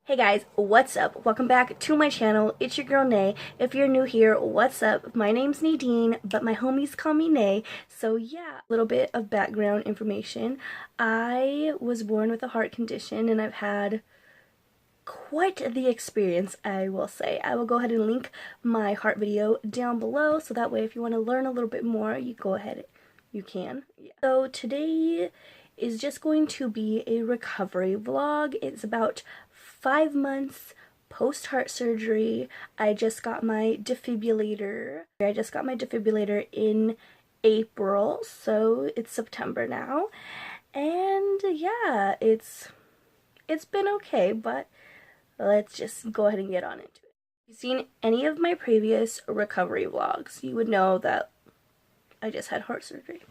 Hey guys, what's up? Welcome back to my channel. It's your girl Nay. If you're new here, what's up? My name's Nadine, but my homies call me Nay. So yeah, a little bit of background information. I was born with a heart condition and I've had quite the experience, I will say. I will go ahead and link my heart video down below so that way if you want to learn a little bit more, you go ahead, you can. Yeah. So today is just going to be a recovery vlog. It's about 5 months post-heart surgery. I just got my defibrillator. In April, so it's September now. And yeah, it's been okay, but let's just go ahead and get on into it. If you've seen any of my previous recovery vlogs, you would know that I just had heart surgery.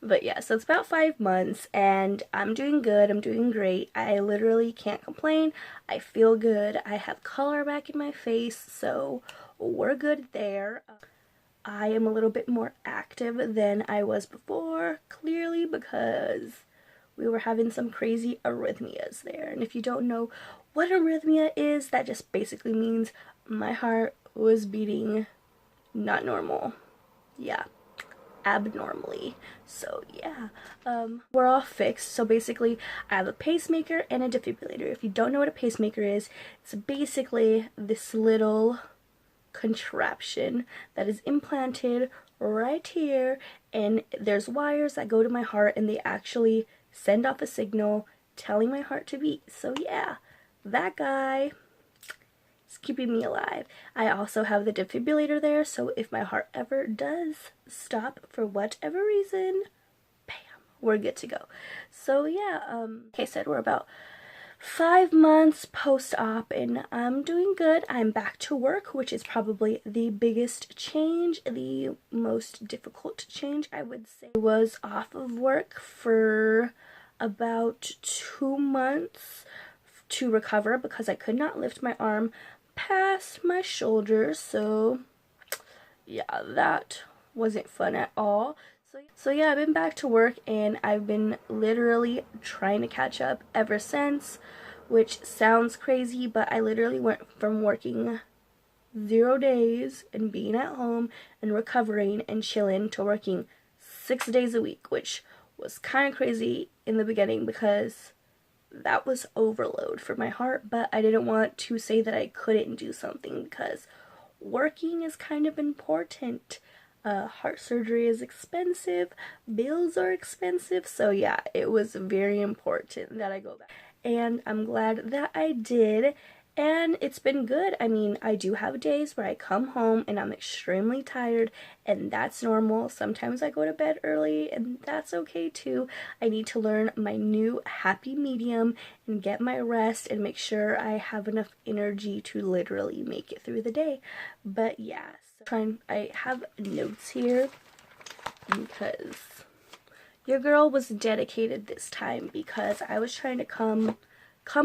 But yeah, so it's about 5 months and I'm doing good. I'm doing great. I literally can't complain. I feel good. I have color back in my face, so we're good there. I am a little bit more active than I was before, clearly because we were having some crazy arrhythmias there. And if you don't know what arrhythmia is, that just basically means my heart was beating not normal. Yeah. Abnormally. So yeah, we're all fixed. So basically I have a pacemaker and a defibrillator. If you don't know what a pacemaker is, it's basically this little contraption that is implanted right here, and there's wires that go to my heart and they actually send off a signal telling my heart to beat. So yeah, that guy is keeping me alive. I also have the defibrillator there, so if my heart ever does stop for whatever reason, bam, we're good to go. So yeah, like I said, we're about 5 months post-op and I'm doing good. I'm back to work, which is probably the biggest change, the most difficult change, I would say. I was off of work for about 2 months to recover because I could not lift my arm past my shoulder, so yeah, that wasn't fun at all. So yeah, I've been back to work and I've been literally trying to catch up ever since, which sounds crazy, but I literally went from working 0 days and being at home and recovering and chilling to working 6 days a week, which was kind of crazy in the beginning because that was overload for my heart, but I didn't want to say that I couldn't do something because working is kind of important. Heart surgery is expensive, bills are expensive, so yeah, it was very important that I go back. And I'm glad that I did, and it's been good. I mean, I do have days where I come home and I'm extremely tired, and that's normal. Sometimes I go to bed early, and that's okay too. I need to learn my new happy medium and get my rest and make sure I have enough energy to literally make it through the day. But yeah, so I have notes here because your girl was dedicated this time because I was trying to come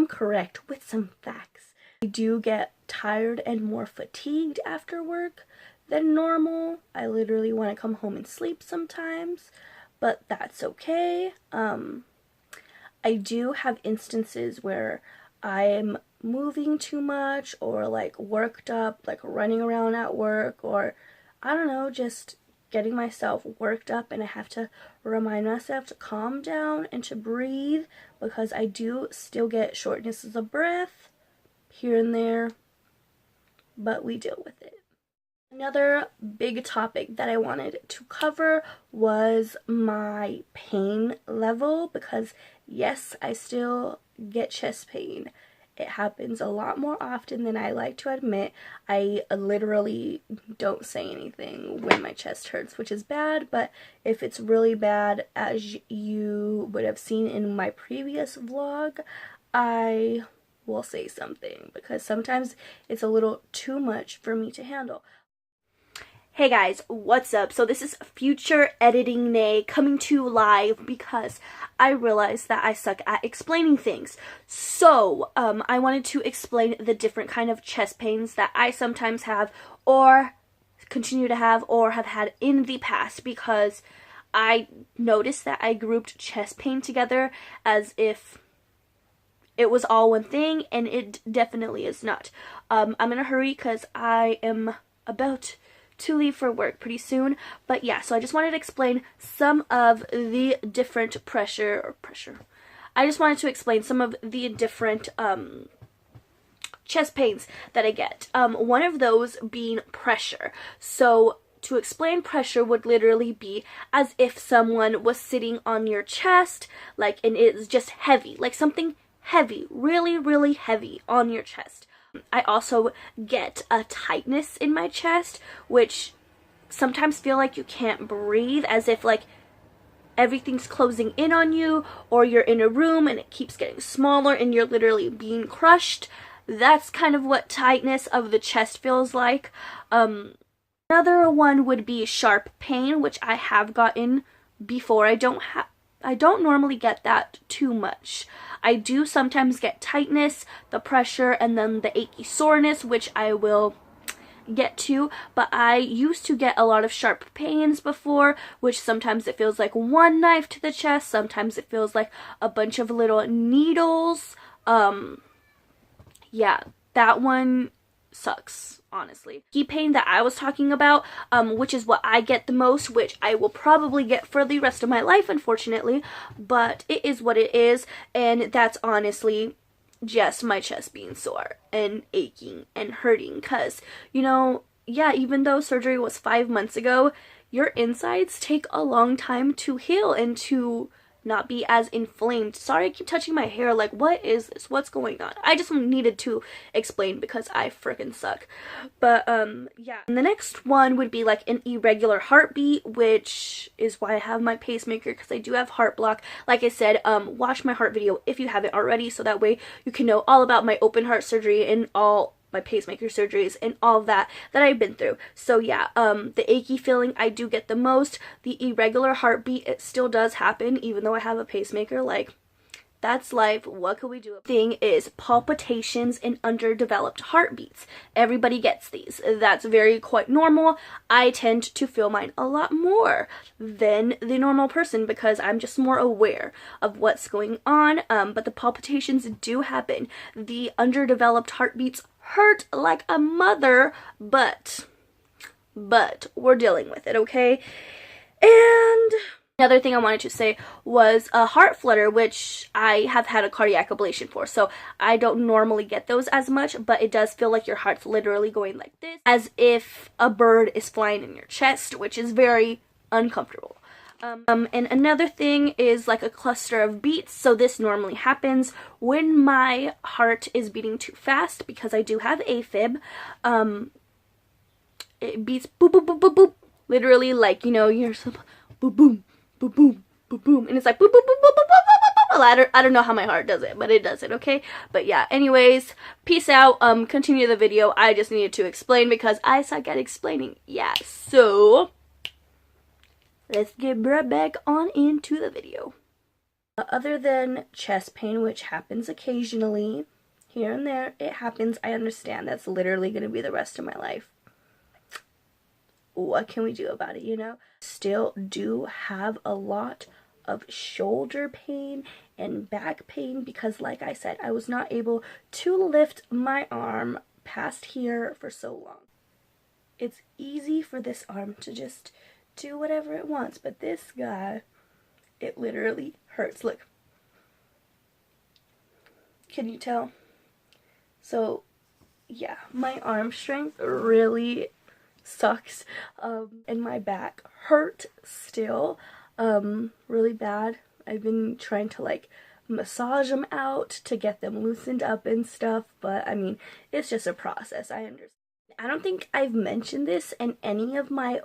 correct with some facts. I do get tired and more fatigued after work than normal. I literally want to come home and sleep sometimes, but that's okay. I do have instances where I'm moving too much or like worked up, like running around at work, or I don't know, just getting myself worked up, and I have to remind myself to calm down and to breathe because I do still get shortnesses of breath here and there, but we deal with it. Another big topic that I wanted to cover was my pain level because yes, I still get chest pain. It happens a lot more often than I like to admit. I literally don't say anything when my chest hurts, which is bad, but if it's really bad, as you would have seen in my previous vlog, I will say something because sometimes it's a little too much for me to handle. Hey guys, what's up? So this is future editing Nay coming to you live because I realized that I suck at explaining things. So, I wanted to explain the different kind of chest pains that I sometimes have or continue to have or have had in the past because I noticed that I grouped chest pain together as if it was all one thing, and it definitely is not. I'm gonna hurry because I am about to leave for work pretty soon. But yeah, so I just wanted to explain some of the different I just wanted to explain some of the different chest pains that I get. One of those being pressure. So to explain, pressure would literally be as if someone was sitting on your chest, like, and it's just heavy, like something heavy, really, really heavy on your chest. I also get a tightness in my chest, which sometimes feel like you can't breathe, as if like everything's closing in on you, or you're in a room and it keeps getting smaller and you're literally being crushed. That's kind of what tightness of the chest feels like. Another one would be sharp pain, which I have gotten before. I don't normally get that too much. I do sometimes get tightness, the pressure, and then the achy soreness, which I will get to, but I used to get a lot of sharp pains before, which sometimes it feels like one knife to the chest, sometimes it feels like a bunch of little needles. Yeah, that one sucks, honestly. The pain that I was talking about, which is what I get the most, which I will probably get for the rest of my life, unfortunately, but it is what it is, and that's honestly just my chest being sore and aching and hurting, because, you know, yeah, even though surgery was 5 months ago, your insides take a long time to heal and to not be as inflamed. Sorry, I keep touching my hair. Like, what is this? What's going on? I just needed to explain because I freaking suck. But, yeah. And the next one would be like an irregular heartbeat, which is why I have my pacemaker, because I do have heart block. Like I said, watch my heart video if you haven't already, so that way you can know all about my open heart surgery and all my pacemaker surgeries and all that I've been through. So yeah, the achy feeling I do get the most. The irregular heartbeat, it still does happen even though I have a pacemaker. Like, that's life. What could we do? Thing is palpitations and underdeveloped heartbeats. Everybody gets these. That's very quite normal. I tend to feel mine a lot more than the normal person because I'm just more aware of what's going on. But the palpitations do happen. The underdeveloped heartbeats hurt like a mother, but we're dealing with it, okay? And another thing I wanted to say was a heart flutter, which I have had a cardiac ablation for, so I don't normally get those as much, but it does feel like your heart's literally going like this, as if a bird is flying in your chest, which is very uncomfortable. And another thing is like a cluster of beats. So this normally happens when my heart is beating too fast, because I do have AFib. It beats boop, boop, boop, boop, boop. Literally, like, you know, you're so boom, boom, boom, boom, boom, boom. And it's like boop, boop, boop, boop, boop, boop, boop, boop. I don't know how my heart does it, but it does it, okay? But yeah, anyways, peace out. Continue the video. I just needed to explain because I suck at explaining. Yeah, so let's get right back on into the video. Other than chest pain, which happens occasionally, here and there, it happens. I understand that's literally going to be the rest of my life. What can we do about it, you know? Still do have a lot of shoulder pain and back pain because, like I said, I was not able to lift my arm past here for so long. It's easy for this arm to just do whatever it wants, but this guy, it literally hurts. Look, can you tell? So yeah, my arm strength really sucks, and my back hurt still really bad. I've been trying to like massage them out to get them loosened up and stuff, but I mean, it's just a process. I understand. I don't think I've mentioned this in any of my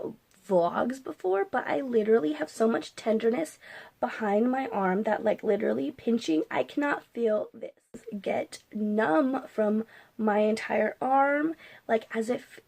vlogs before, but I literally have so much tenderness behind my arm that, like, literally pinching, I cannot feel this get numb from my entire arm, like as if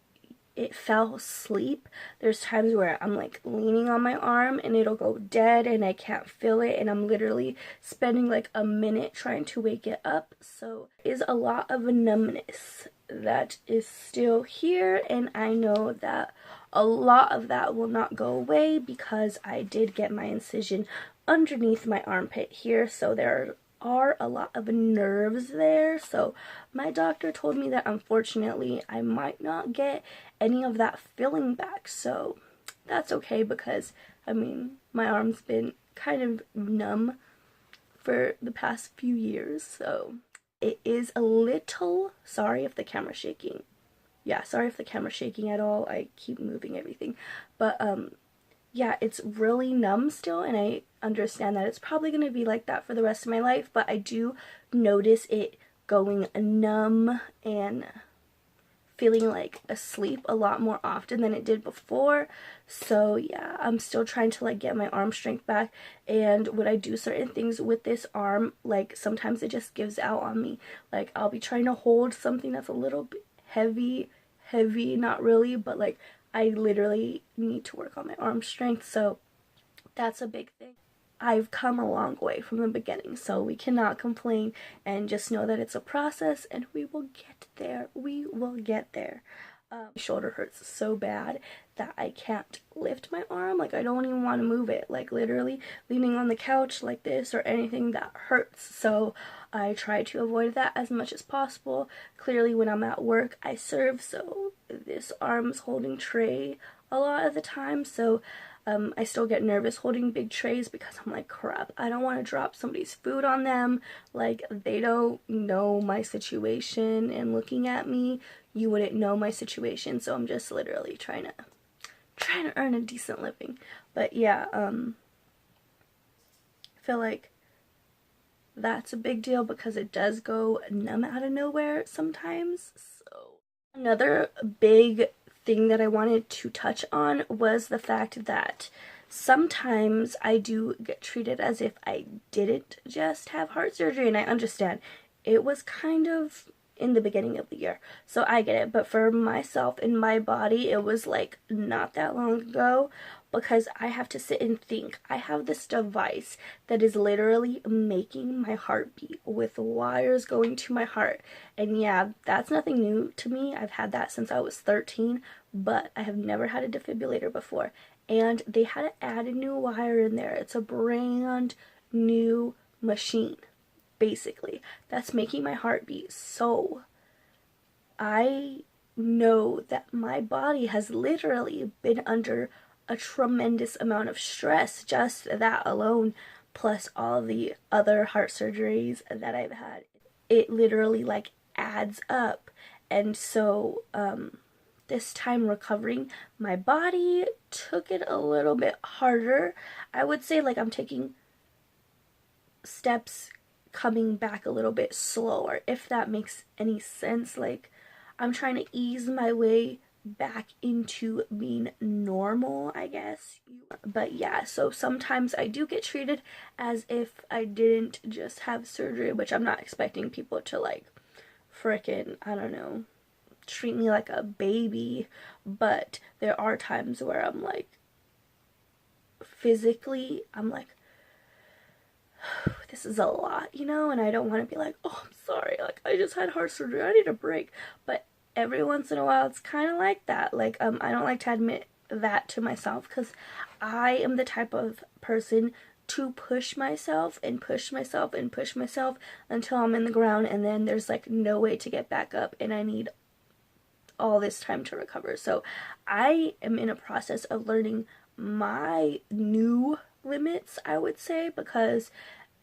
it fell asleep. There's times where I'm like leaning on my arm and it'll go dead and I can't feel it, and I'm literally spending like a minute trying to wake it up. So it is a lot of numbness that is still here, and I know that a lot of that will not go away because I did get my incision underneath my armpit here, so there are are a lot of nerves there. So my doctor told me that unfortunately I might not get any of that feeling back. So that's okay, because I mean, my arm's been kind of numb for the past few years, so it is a little, sorry if the camera's shaking. Yeah, sorry if the camera's shaking at all. I keep moving everything. But yeah, it's really numb still, and I understand that it's probably going to be like that for the rest of my life, but I do notice it going numb and feeling like asleep a lot more often than it did before. So yeah, I'm still trying to like get my arm strength back, and when I do certain things with this arm, like sometimes it just gives out on me. Like I'll be trying to hold something that's a little bit heavy, not really, but like I literally need to work on my arm strength, so that's a big thing. I've come a long way from the beginning, so we cannot complain, and just know that it's a process and we will get there. We will get there. My shoulder hurts so bad that I can't lift my arm. Like I don't even want to move it. Like literally leaning on the couch like this or anything, that hurts. So I try to avoid that as much as possible. Clearly when I'm at work I serve, so this arm's holding tray a lot of the time, so I still get nervous holding big trays because I'm like, crap, I don't want to drop somebody's food on them. Like, they don't know my situation, and looking at me, you wouldn't know my situation, so I'm just literally trying to earn a decent living. But yeah, I feel like that's a big deal because it does go numb out of nowhere sometimes. So another big thing that I wanted to touch on was the fact that sometimes I do get treated as if I didn't just have heart surgery, and I understand it was kind of in the beginning of the year, so I get it. But for myself and my body, it was like not that long ago, because I have to sit and think. I have this device that is literally making my heart beat with wires going to my heart. And yeah, that's nothing new to me. I've had that since I was 13, but I have never had a defibrillator before. And they had to add a new wire in there. It's a brand new machine, basically, that's making my heart beat. So I know that my body has literally been under a tremendous amount of stress, just that alone, plus all the other heart surgeries that I've had. It literally like adds up. And so this time recovering, my body took it a little bit harder. I would say like I'm taking steps coming back a little bit slower, if that makes any sense. Like I'm trying to ease my way back into being normal, I guess. But yeah, so sometimes I do get treated as if I didn't just have surgery, which I'm not expecting people to like frickin', I don't know, treat me like a baby, but there are times where I'm like, physically, I'm like, this is a lot, you know, and I don't want to be like, oh, I'm sorry, like, I just had heart surgery, I need a break. But every once in a while, it's kind of like that. Like, I don't like to admit that to myself, because I am the type of person to push myself and push myself and push myself until I'm in the ground, and then there's like no way to get back up, and I need all this time to recover. So I am in a process of learning my new limits, I would say, because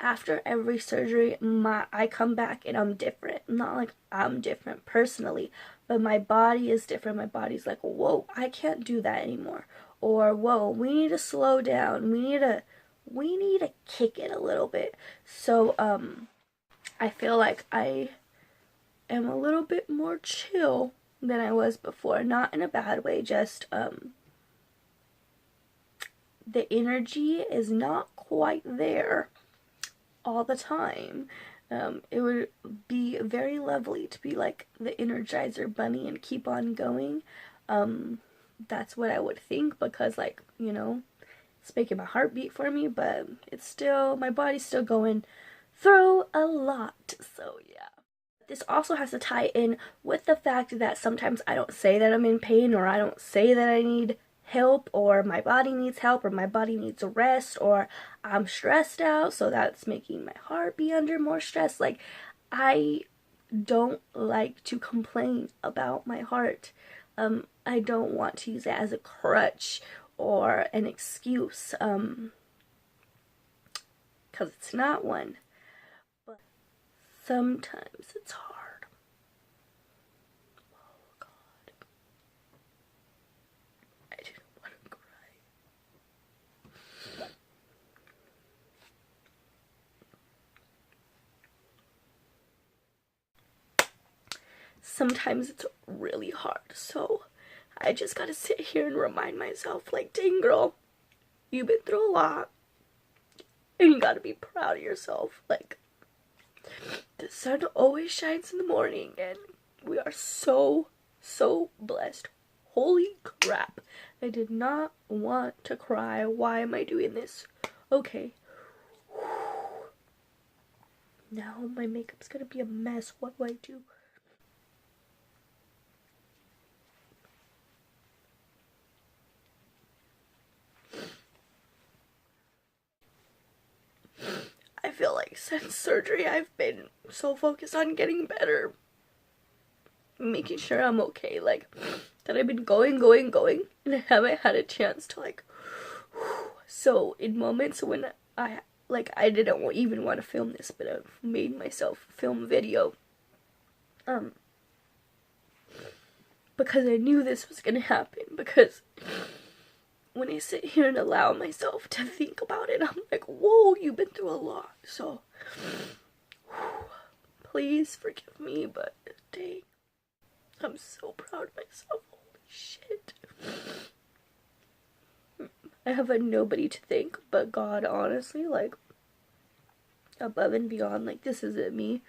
after every surgery, I come back and I'm different. Not like I'm different personally, but my body is different. My body's like, whoa, I can't do that anymore. Or whoa, we need to slow down. We need to kick it a little bit. So I feel like I am a little bit more chill than I was before. Not in a bad way, just the energy is not quite there all the time. It would be very lovely to be like the Energizer Bunny and keep on going. That's what I would think, because like, you know, it's making my heart beat for me, but it's still, my body's still going through a lot. So yeah. This also has to tie in with the fact that sometimes I don't say that I'm in pain, or I don't say that I need help, or my body needs help, or my body needs a rest, or I'm stressed out, so that's making my heart be under more stress. Like, I don't like to complain about my heart. I don't want to use it as a crutch or an excuse, because it's not one. But sometimes it's hard. Oh God, I didn't want to cry. Sometimes it's really hard, so I just gotta sit here and remind myself, like, dang girl, you've been through a lot, and you gotta be proud of yourself. Like, the sun always shines in the morning, and we are so blessed. Holy crap, I did not want to cry. Why am I doing this? Okay. Now my makeup's gonna be a mess. What do I do? I feel like since surgery I've been so focused on getting better, making sure I'm okay, like, that I've been going, and I haven't had a chance to, like, so in moments when I didn't even want to film this, but I've made myself film video, because I knew this was gonna happen, because when I sit here and allow myself to think about it, I'm like, whoa, you've been through a lot, so please forgive me, but dang, I'm so proud of myself. Holy shit. I have nobody to thank but God, honestly, like, above and beyond. Like, this isn't me.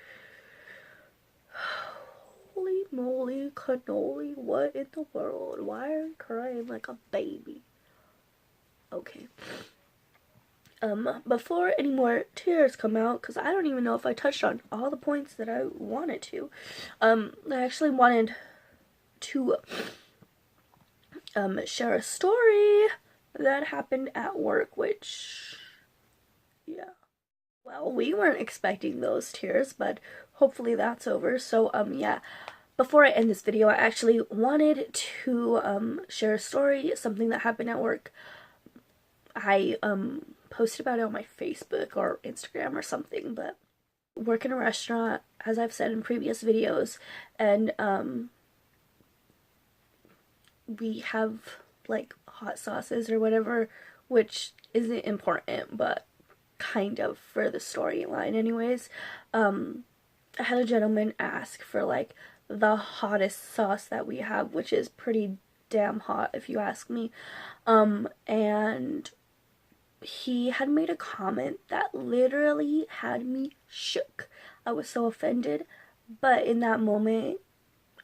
Holy moly cannoli, what in the world? Why are you crying like a baby? Okay. Before any more tears come out, because I don't even know if I touched on all the points that I wanted to, I actually wanted to share a story that happened at work, which, yeah, well, we weren't expecting those tears, but hopefully that's over. So yeah, before I end this video, I actually wanted to share a story, something that happened at work. I posted about it on my Facebook or Instagram or something, but work in a restaurant, as I've said in previous videos, and we have like hot sauces or whatever, which isn't important, but kind of for the storyline anyways. I had a gentleman ask for like the hottest sauce that we have, which is pretty damn hot if you ask me, and he had made a comment that literally had me shook. I was so offended, but in that moment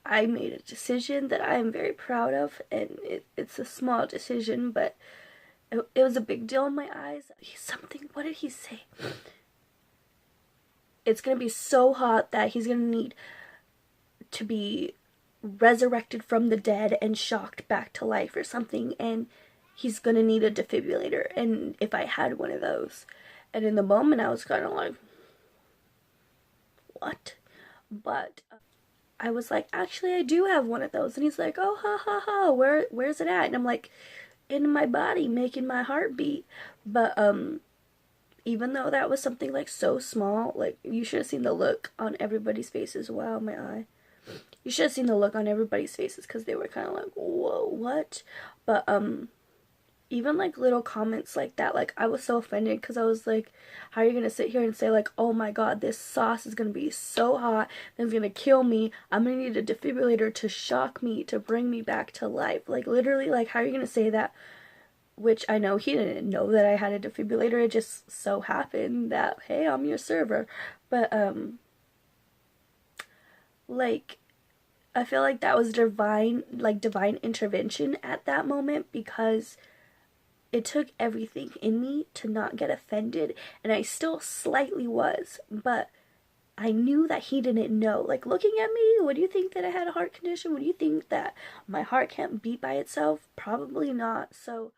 I made a decision that I am very proud of, and it's a small decision, but it was a big deal in my eyes. Something, what did he say? It's gonna be so hot that he's gonna need to be resurrected from the dead and shocked back to life or something, and he's gonna need a defibrillator, and if I had one of those. And in the moment I was kind of like, what? But I was like, actually I do have one of those. And he's like, oh, ha ha ha, where's it at? And I'm like, in my body, making my heart beat. But even though that was something like so small, like, you should have seen the look on everybody's faces. Wow, my eye. You should have seen the look on everybody's faces, because they were kind of like, whoa, what? But even like little comments like that, like, I was so offended, because I was like, how are you gonna sit here and say like, oh my god, this sauce is gonna be so hot and it's gonna kill me, I'm gonna need a defibrillator to shock me, to bring me back to life? Like, literally, like, how are you gonna say that? Which I know he didn't know that I had a defibrillator. It just so happened that, hey, I'm your server. But like, I feel like that was divine intervention at that moment, because it took everything in me to not get offended, and I still slightly was, but I knew that he didn't know. Like, looking at me, would you think that I had a heart condition? Would you think that my heart can't beat by itself? Probably not. So,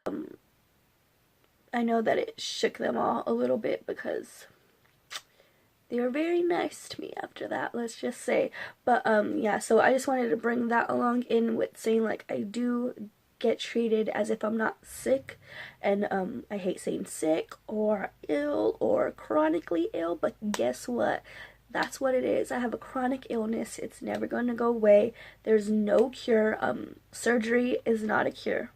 I know that it shook them all a little bit because they were very nice to me after that, let's just say. But, yeah, so I just wanted to bring that along in with saying, like, I do get treated as if I'm not sick, and I hate saying sick or ill or chronically ill, but guess what? That's what it is. I have a chronic illness. It's never going to go away. There's no cure. Surgery is not a cure.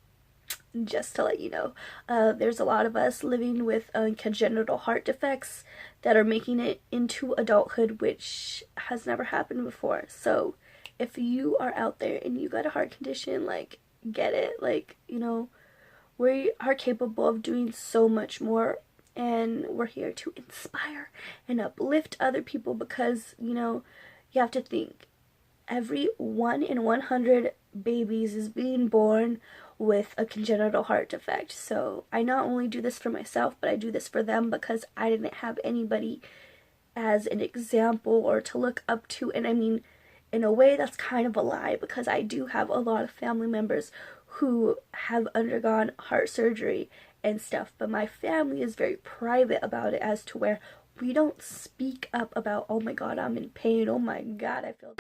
Just to let you know, there's a lot of us living with congenital heart defects that are making it into adulthood, which has never happened before. So if you are out there and you got a heart condition, like, get it. Like, you know, we are capable of doing so much more, and we're here to inspire and uplift other people, because, you know, you have to think, every 1 in 100 babies is being born with a congenital heart defect. So I not only do this for myself, but I do this for them, because I didn't have anybody as an example or to look up to. And I mean, in a way, that's kind of a lie, because I do have a lot of family members who have undergone heart surgery and stuff, but my family is very private about it, as to where we don't speak up about, oh my god, I'm in pain, oh my god, I feel,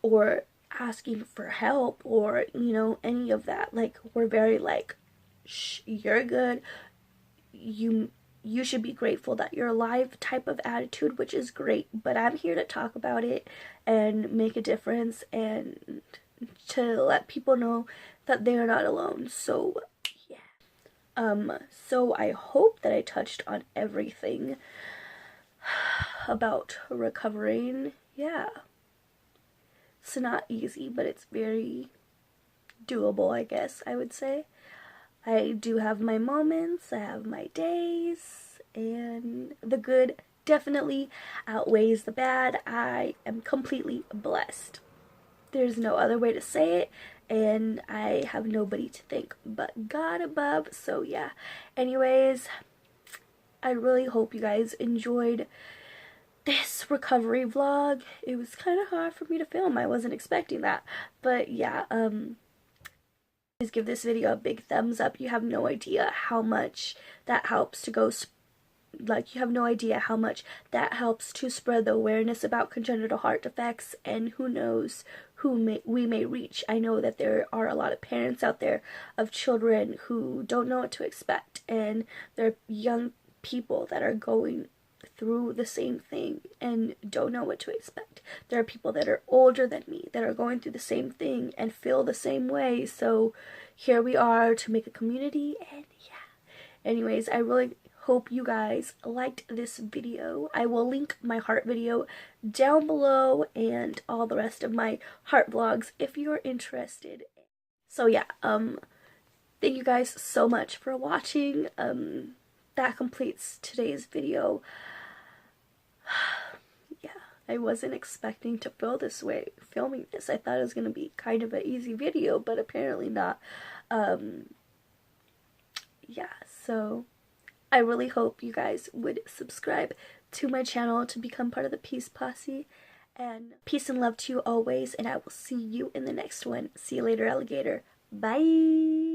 or asking for help, or, you know, any of that. Like, we're very like, shh, you're good, you should be grateful that you're alive type of attitude, which is great. But I'm here to talk about it and make a difference, and to let people know that they are not alone. So yeah, so I hope that I touched on everything about recovering. Yeah, it's not easy, but it's very doable, I guess I would say. I do have my moments, I have my days, and the good definitely outweighs the bad. I am completely blessed. There's no other way to say it, and I have nobody to thank but God above. So yeah, anyways, I really hope you guys enjoyed this recovery vlog. It was kind of hard for me to film. I wasn't expecting that, but yeah, please give this video a big thumbs up. You have no idea how much that helps to go, like, you have no idea how much that helps to spread the awareness about congenital heart defects, and who knows who we may reach. I know that there are a lot of parents out there of children who don't know what to expect, and there are young people that are going through the same thing and don't know what to expect. There are people that are older than me that are going through the same thing and feel the same way. So here we are to make a community, and yeah. Anyways, I really hope you guys liked this video. I will link my heart video down below and all the rest of my heart vlogs if you're interested. So yeah, thank you guys so much for watching. That completes today's video. Yeah, I wasn't expecting to feel this way filming this. I thought it was going to be kind of an easy video, but apparently not. Yeah, so I really hope you guys would subscribe to my channel to become part of the Peace Posse. And peace and love to you always, and I will see you in the next one. See you later, alligator. Bye!